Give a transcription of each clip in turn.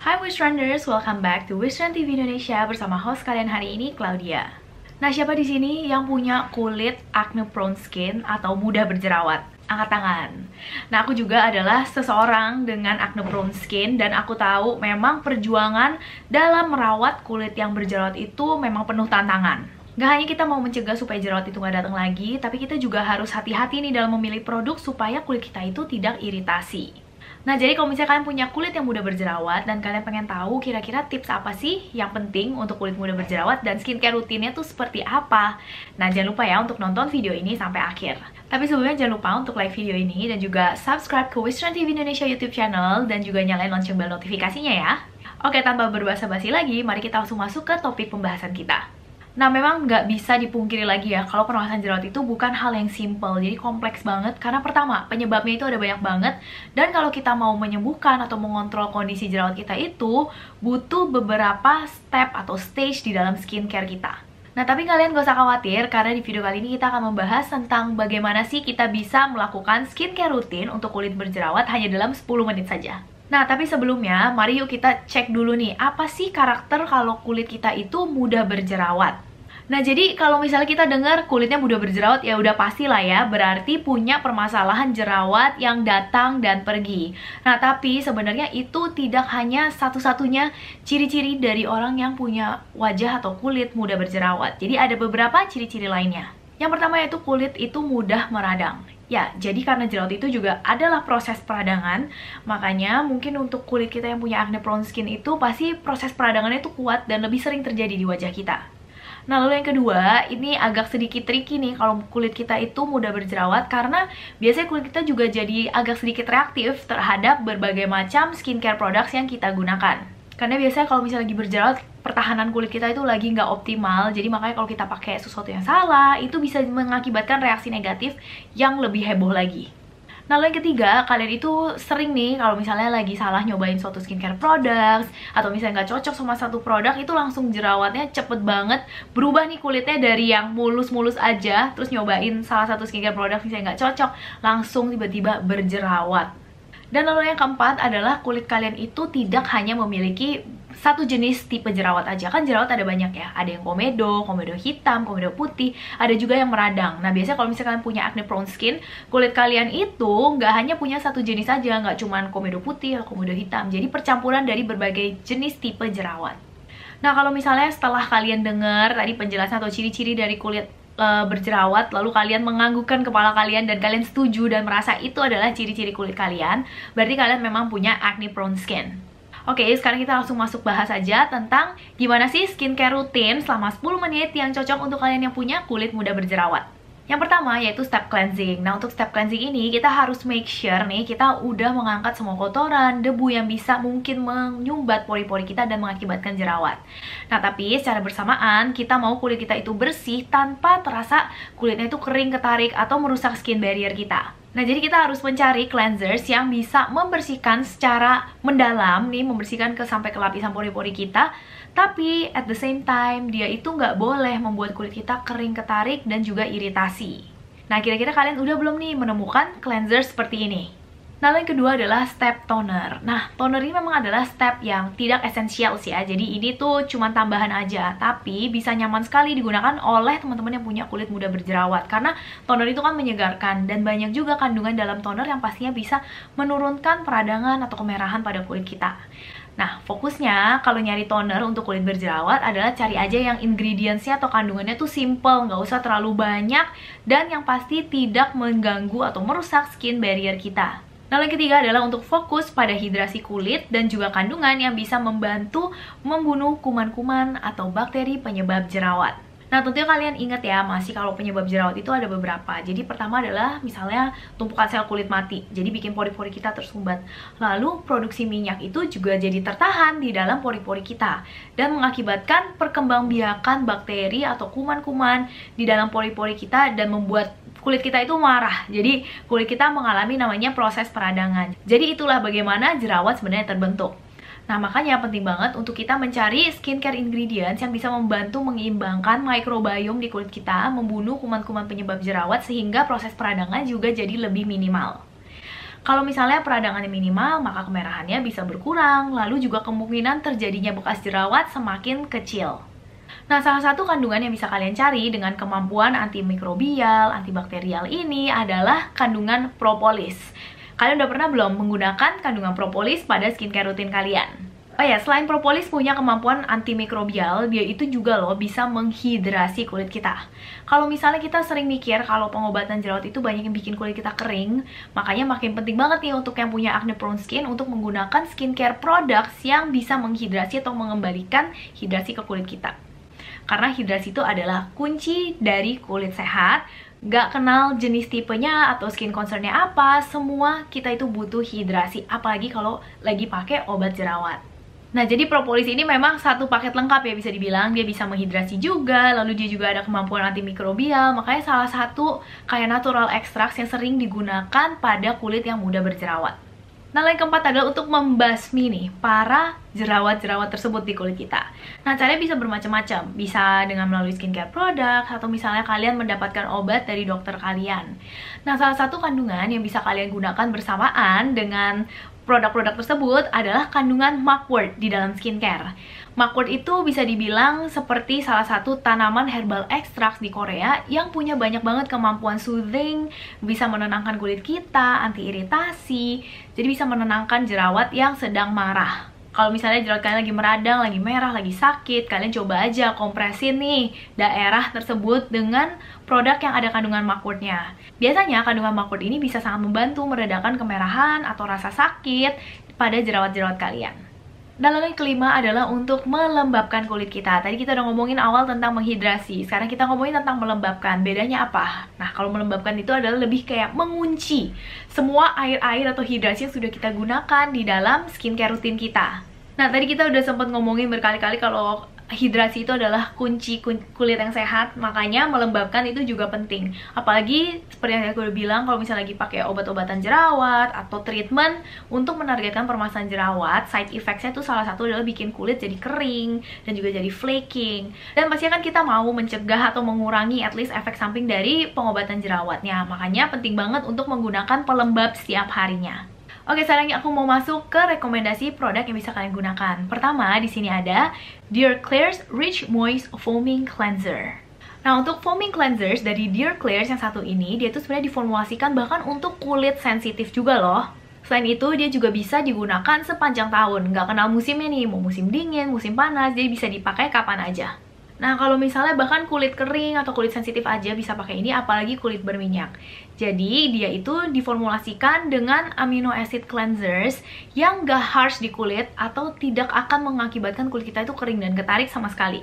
Hai Wishtrenders, welcome back to Wishtrend TV Indonesia bersama host kalian hari ini, Claudia. Nah, siapa di sini yang punya kulit acne prone skin atau mudah berjerawat? Angkat tangan. Nah, aku juga adalah seseorang dengan acne prone skin dan aku tahu memang perjuangan dalam merawat kulit yang berjerawat itu memang penuh tantangan. Gak hanya kita mau mencegah supaya jerawat itu gak datang lagi, tapi kita juga harus hati-hati nih dalam memilih produk supaya kulit kita itu tidak iritasi. Nah, jadi kalau misalnya kalian punya kulit yang mudah berjerawat dan kalian pengen tahu kira-kira tips apa sih yang penting untuk kulit mudah berjerawat dan skincare rutinnya tuh seperti apa, nah jangan lupa ya untuk nonton video ini sampai akhir. Tapi sebelumnya jangan lupa untuk like video ini dan juga subscribe ke Wishtrend TV Indonesia YouTube channel dan juga nyalain lonceng bell notifikasinya ya. Oke, tanpa berbasa-basi lagi, mari kita langsung masuk ke topik pembahasan kita. Nah, memang nggak bisa dipungkiri lagi ya, kalau perawasan jerawat itu bukan hal yang simple, jadi kompleks banget. Karena pertama, penyebabnya itu ada banyak banget. Dan kalau kita mau menyembuhkan atau mengontrol kondisi jerawat kita itu, butuh beberapa step atau stage di dalam skincare kita. Nah, tapi kalian gak usah khawatir, karena di video kali ini kita akan membahas tentang bagaimana sih kita bisa melakukan skincare rutin untuk kulit berjerawat hanya dalam 10 menit saja. Nah, tapi sebelumnya, mari yuk kita cek dulu nih, apa sih karakter kalau kulit kita itu mudah berjerawat? Nah, jadi kalau misalnya kita dengar kulitnya mudah berjerawat, ya udah pastilah ya, berarti punya permasalahan jerawat yang datang dan pergi. Nah, tapi sebenarnya itu tidak hanya satu-satunya ciri-ciri dari orang yang punya wajah atau kulit mudah berjerawat. Jadi ada beberapa ciri-ciri lainnya. Yang pertama yaitu kulit itu mudah meradang. Ya, jadi karena jerawat itu juga adalah proses peradangan, makanya mungkin untuk kulit kita yang punya acne prone skin itu pasti proses peradangannya itu kuat dan lebih sering terjadi di wajah kita. Nah, lalu yang kedua, ini agak sedikit tricky nih kalau kulit kita itu mudah berjerawat, karena biasanya kulit kita juga jadi agak sedikit reaktif terhadap berbagai macam skincare products yang kita gunakan. Karena biasanya kalau misalnya lagi berjerawat, pertahanan kulit kita itu lagi nggak optimal, jadi makanya kalau kita pakai sesuatu yang salah, itu bisa mengakibatkan reaksi negatif yang lebih heboh lagi. Nah, lalu yang ketiga, kalian itu sering nih kalau misalnya lagi salah nyobain suatu skincare products atau misalnya nggak cocok sama satu produk, itu langsung jerawatnya cepet banget berubah nih kulitnya dari yang mulus-mulus aja, terus nyobain salah satu skincare product misalnya nggak cocok, langsung tiba-tiba berjerawat. Dan lalu yang keempat adalah kulit kalian itu tidak hanya memiliki satu jenis tipe jerawat aja. Kan jerawat ada banyak ya, ada yang komedo hitam, komedo putih, ada juga yang meradang. Nah, biasanya kalau misalkan punya acne prone skin, kulit kalian itu nggak hanya punya satu jenis aja, nggak cuman komedo putih atau komedo hitam, jadi percampuran dari berbagai jenis tipe jerawat. Nah, kalau misalnya setelah kalian dengar tadi penjelasan atau ciri-ciri dari kulit berjerawat, lalu kalian menganggukkan kepala kalian dan kalian setuju dan merasa itu adalah ciri-ciri kulit kalian, berarti kalian memang punya acne prone skin. Oke, sekarang kita langsung masuk bahas aja tentang gimana sih skincare rutin selama 10 menit yang cocok untuk kalian yang punya kulit mudah berjerawat. Yang pertama yaitu step cleansing. Nah, untuk step cleansing ini kita harus make sure nih kita udah mengangkat semua kotoran, debu yang bisa mungkin menyumbat pori-pori kita dan mengakibatkan jerawat. Nah, tapi secara bersamaan kita mau kulit kita itu bersih tanpa terasa kulitnya itu kering, ketarik, atau merusak skin barrier kita. Nah, jadi kita harus mencari cleansers yang bisa membersihkan secara mendalam nih, membersihkan sampai ke lapisan pori-pori kita. Tapi at the same time, dia itu nggak boleh membuat kulit kita kering, ketarik, dan juga iritasi. Nah, kira-kira kalian udah belum nih menemukan cleanser seperti ini? Nah, yang kedua adalah step toner. Nah, toner ini memang adalah step yang tidak esensial sih ya. Jadi ini tuh cuma tambahan aja, tapi bisa nyaman sekali digunakan oleh teman-teman yang punya kulit mudah berjerawat. Karena toner itu kan menyegarkan dan banyak juga kandungan dalam toner yang pastinya bisa menurunkan peradangan atau kemerahan pada kulit kita. Nah, fokusnya kalau nyari toner untuk kulit berjerawat adalah cari aja yang ingredientsnya atau kandungannya tuh simple, nggak usah terlalu banyak, dan yang pasti tidak mengganggu atau merusak skin barrier kita. Nah, yang ketiga adalah untuk fokus pada hidrasi kulit dan juga kandungan yang bisa membantu membunuh kuman-kuman atau bakteri penyebab jerawat. Nah, tentunya kalian ingat ya, masih kalau penyebab jerawat itu ada beberapa. Jadi pertama adalah misalnya tumpukan sel kulit mati, jadi bikin pori-pori kita tersumbat. Lalu produksi minyak itu juga jadi tertahan di dalam pori-pori kita dan mengakibatkan perkembangbiakan bakteri atau kuman-kuman di dalam pori-pori kita dan membuat kulit kita itu marah. Jadi kulit kita mengalami namanya proses peradangan. Jadi itulah bagaimana jerawat sebenarnya terbentuk. Nah, makanya penting banget untuk kita mencari skincare ingredients yang bisa membantu menyeimbangkan microbiome di kulit kita, membunuh kuman-kuman penyebab jerawat sehingga proses peradangan juga jadi lebih minimal. Kalau misalnya peradangannya minimal, maka kemerahannya bisa berkurang, lalu juga kemungkinan terjadinya bekas jerawat semakin kecil. Nah, salah satu kandungan yang bisa kalian cari dengan kemampuan antimikrobial, antibakterial ini adalah kandungan propolis. Kalian udah pernah belum menggunakan kandungan propolis pada skincare rutin kalian? Oh ya, selain propolis punya kemampuan antimikrobial, dia itu juga loh bisa menghidrasi kulit kita. Kalau misalnya kita sering mikir kalau pengobatan jerawat itu banyak yang bikin kulit kita kering, makanya makin penting banget nih untuk yang punya acne prone skin untuk menggunakan skincare products yang bisa menghidrasi atau mengembalikan hidrasi ke kulit kita. Karena hidrasi itu adalah kunci dari kulit sehat. Gak kenal jenis tipenya atau skin concernnya apa, semua kita itu butuh hidrasi, apalagi kalau lagi pakai obat jerawat. Nah, jadi propolis ini memang satu paket lengkap ya, bisa dibilang. Dia bisa menghidrasi juga, lalu dia juga ada kemampuan antimikrobial. Makanya salah satu kayak natural extracts yang sering digunakan pada kulit yang mudah berjerawat. Nah, yang keempat adalah untuk membasmi nih para jerawat-jerawat tersebut di kulit kita. Nah, caranya bisa bermacam-macam. Bisa dengan melalui skincare product, atau misalnya kalian mendapatkan obat dari dokter kalian. Nah, salah satu kandungan yang bisa kalian gunakan bersamaan dengan produk-produk tersebut adalah kandungan mugwort di dalam skincare. Mugwort itu bisa dibilang seperti salah satu tanaman herbal extracts di Korea yang punya banyak banget kemampuan soothing, bisa menenangkan kulit kita, anti-iritasi, jadi bisa menenangkan jerawat yang sedang marah. Kalau misalnya jerawat kalian lagi meradang, lagi merah, lagi sakit, kalian coba aja kompresin nih daerah tersebut dengan produk yang ada kandungan mugwortnya. Biasanya kandungan mugwort ini bisa sangat membantu meredakan kemerahan atau rasa sakit pada jerawat-jerawat kalian. Dan lalu yang kelima adalah untuk melembabkan kulit kita. Tadi kita udah ngomongin awal tentang menghidrasi, sekarang kita ngomongin tentang melembabkan. Bedanya apa? Nah, kalau melembabkan itu adalah lebih kayak mengunci semua air-air atau hidrasi yang sudah kita gunakan di dalam skincare rutin kita. Nah, tadi kita udah sempat ngomongin berkali-kali kalau hidrasi itu adalah kunci kulit yang sehat, makanya melembabkan itu juga penting. Apalagi seperti yang aku udah bilang, kalau misalnya lagi pakai obat-obatan jerawat atau treatment untuk menargetkan permasalahan jerawat, side effects-nya tuh salah satu adalah bikin kulit jadi kering dan juga jadi flaking. Dan pastinya kan kita mau mencegah atau mengurangi at least efek samping dari pengobatan jerawatnya. Makanya penting banget untuk menggunakan pelembab setiap harinya. Oke, sekarang aku mau masuk ke rekomendasi produk yang bisa kalian gunakan. Pertama, di sini ada Dear Klairs Rich Moist Foaming Cleanser. Nah, untuk foaming cleansers dari Dear Klairs yang satu ini, dia tuh sebenarnya diformulasikan bahkan untuk kulit sensitif juga loh. Selain itu, dia juga bisa digunakan sepanjang tahun. Nggak kenal musimnya nih, mau musim dingin, musim panas, jadi bisa dipakai kapan aja. Nah, kalau misalnya bahkan kulit kering atau kulit sensitif aja bisa pakai ini, apalagi kulit berminyak. Jadi, dia itu diformulasikan dengan amino acid cleansers yang gak harsh di kulit atau tidak akan mengakibatkan kulit kita itu kering dan ketarik sama sekali.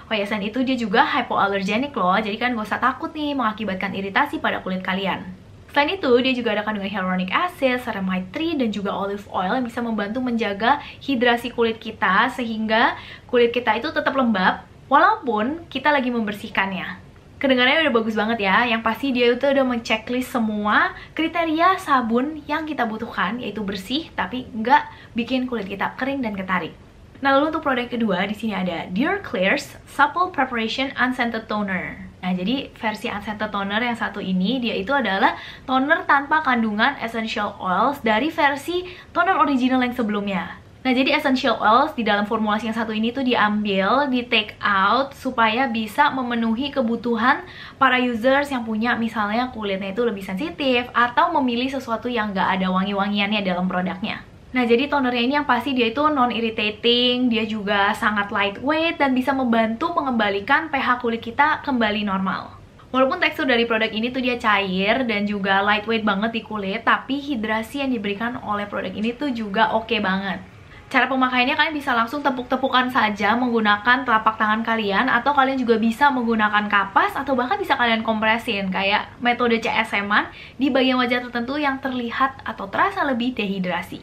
Oh ya, selain itu dia juga hypoallergenic loh, jadi kan gak usah takut nih mengakibatkan iritasi pada kulit kalian. Selain itu, dia juga ada kandungan hyaluronic acid, ceramide 3, dan juga olive oil yang bisa membantu menjaga hidrasi kulit kita sehingga kulit kita itu tetap lembab walaupun kita lagi membersihkannya. Kedengarannya udah bagus banget ya. Yang pasti dia itu udah men-checklist semua kriteria sabun yang kita butuhkan, yaitu bersih tapi nggak bikin kulit kita kering dan ketarik. Nah, lalu untuk produk kedua di sini ada Dear Klairs Supple Preparation Unscented Toner. Nah, jadi versi unscented toner yang satu ini dia itu adalah toner tanpa kandungan essential oils dari versi toner original yang sebelumnya. Nah, jadi essential oils di dalam formulasi yang satu ini tuh diambil, di take out supaya bisa memenuhi kebutuhan para users yang punya misalnya kulitnya itu lebih sensitif atau memilih sesuatu yang nggak ada wangi-wangiannya dalam produknya. Nah, jadi tonernya ini yang pasti dia itu non-irritating, dia juga sangat lightweight dan bisa membantu mengembalikan pH kulit kita kembali normal. Walaupun tekstur dari produk ini tuh dia cair dan juga lightweight banget di kulit, tapi hidrasi yang diberikan oleh produk ini tuh juga oke banget. Cara pemakaiannya kalian bisa langsung tepuk-tepukan saja menggunakan telapak tangan kalian, atau kalian juga bisa menggunakan kapas, atau bahkan bisa kalian kompresin kayak metode CSM-an di bagian wajah tertentu yang terlihat atau terasa lebih dehidrasi.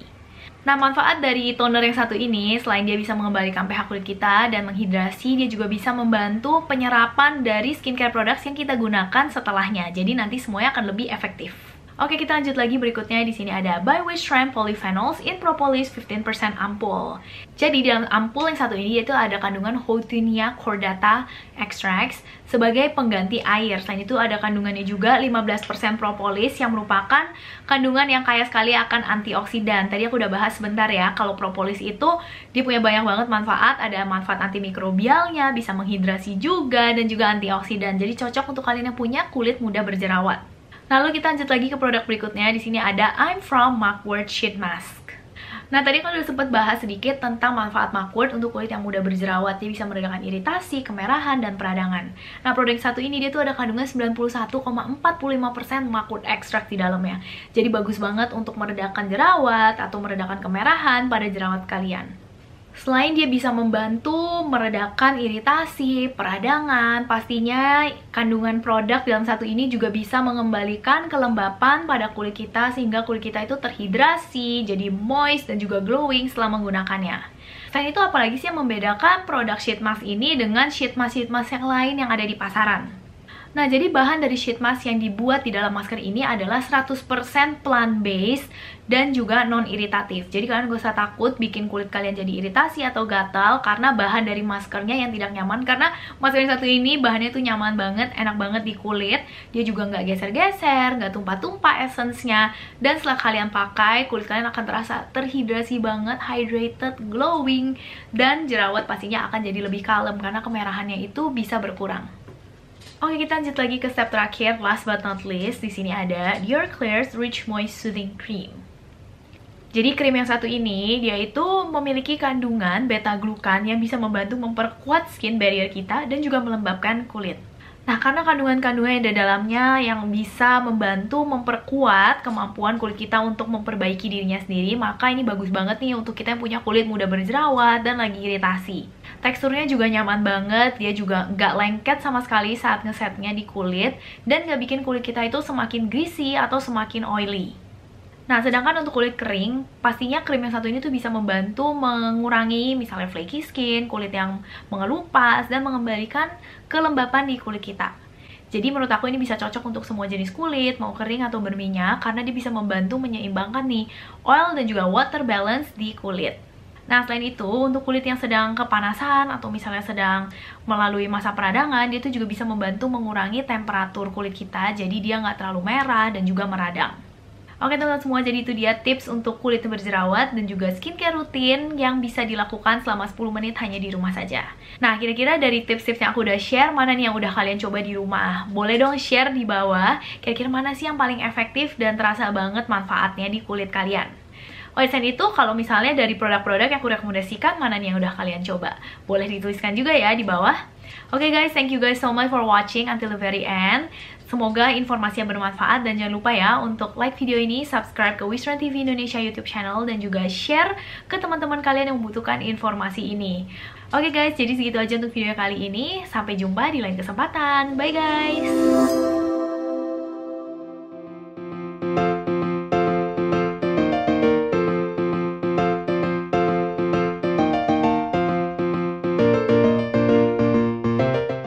Nah, manfaat dari toner yang satu ini, selain dia bisa mengembalikan pH kulit kita dan menghidrasi, dia juga bisa membantu penyerapan dari skincare products yang kita gunakan setelahnya. Jadi nanti semuanya akan lebih efektif. Oke, kita lanjut lagi berikutnya. Di sini ada by which strength polyphenols in propolis 15% ampul. Jadi dalam ampul yang satu ini yaitu ada kandungan Houttuynia cordata extracts sebagai pengganti air. Selain itu ada kandungannya juga 15% propolis yang merupakan kandungan yang kaya sekali akan antioksidan. Tadi aku udah bahas sebentar ya, kalau propolis itu dia punya banyak banget manfaat. Ada manfaat antimikrobialnya, bisa menghidrasi juga, dan juga antioksidan. Jadi cocok untuk kalian yang punya kulit mudah berjerawat. Lalu kita lanjut lagi ke produk berikutnya. Di sini ada I'm from Mugwort Sheet Mask. Nah, tadi kan udah sempat bahas sedikit tentang manfaat Mugwort untuk kulit yang mudah berjerawat. Dia bisa meredakan iritasi, kemerahan, dan peradangan. Nah, produk yang satu ini dia tuh ada kandungan 91,45% Mugwort extract di dalamnya. Jadi bagus banget untuk meredakan jerawat atau meredakan kemerahan pada jerawat kalian. Selain dia bisa membantu meredakan iritasi, peradangan, pastinya kandungan produk dalam satu ini juga bisa mengembalikan kelembapan pada kulit kita sehingga kulit kita itu terhidrasi, jadi moist dan juga glowing setelah menggunakannya. Selain itu, apalagi sih yang membedakan produk sheet mask ini dengan sheet mask yang lain yang ada di pasaran? Nah, jadi bahan dari sheet mask yang dibuat di dalam masker ini adalah 100% plant-based dan juga non-iritatif. Jadi kalian gak usah takut bikin kulit kalian jadi iritasi atau gatal karena bahan dari maskernya yang tidak nyaman. Karena masker yang satu ini bahannya tuh nyaman banget, enak banget di kulit. Dia juga nggak geser-geser, nggak tumpah-tumpah essence-nya. Dan setelah kalian pakai, kulit kalian akan terasa terhidrasi banget, hydrated, glowing, dan jerawat pastinya akan jadi lebih kalem karena kemerahannya itu bisa berkurang. Oke, kita lanjut lagi ke step terakhir, last but not least. Di sini ada Dior Clear's Rich Moist Soothing Cream. Jadi krim yang satu ini dia itu memiliki kandungan beta-glukan yang bisa membantu memperkuat skin barrier kita dan juga melembabkan kulit. Nah, karena kandungan-kandungan yang ada dalamnya yang bisa membantu memperkuat kemampuan kulit kita untuk memperbaiki dirinya sendiri, maka ini bagus banget nih untuk kita yang punya kulit mudah berjerawat dan lagi iritasi. Teksturnya juga nyaman banget, dia juga nggak lengket sama sekali saat ngesetnya di kulit, dan nggak bikin kulit kita itu semakin greasy atau semakin oily. Nah, sedangkan untuk kulit kering, pastinya krim yang satu ini tuh bisa membantu mengurangi misalnya flaky skin, kulit yang mengelupas, dan mengembalikan kelembapan di kulit kita. Jadi menurut aku ini bisa cocok untuk semua jenis kulit, mau kering atau berminyak, karena dia bisa membantu menyeimbangkan nih oil dan juga water balance di kulit. Nah, selain itu, untuk kulit yang sedang kepanasan atau misalnya sedang melalui masa peradangan, dia tuh juga bisa membantu mengurangi temperatur kulit kita, jadi dia nggak terlalu merah dan juga meradang. Oke teman-teman semua, jadi itu dia tips untuk kulit berjerawat dan juga skincare rutin yang bisa dilakukan selama 10 menit hanya di rumah saja. Nah, kira-kira dari tips-tips yang aku udah share, mana nih yang udah kalian coba di rumah? Boleh dong share di bawah, kira-kira mana sih yang paling efektif dan terasa banget manfaatnya di kulit kalian. Selain itu, kalau misalnya dari produk-produk yang aku rekomendasikan, mana nih yang udah kalian coba? Boleh dituliskan juga ya di bawah. Oke guys, thank you guys so much for watching until the very end. Semoga informasi yang bermanfaat, dan jangan lupa ya untuk like video ini, subscribe ke Wisran TV Indonesia YouTube channel, dan juga share ke teman-teman kalian yang membutuhkan informasi ini. Oke guys, jadi segitu aja untuk video kali ini. Sampai jumpa di lain kesempatan. Bye guys!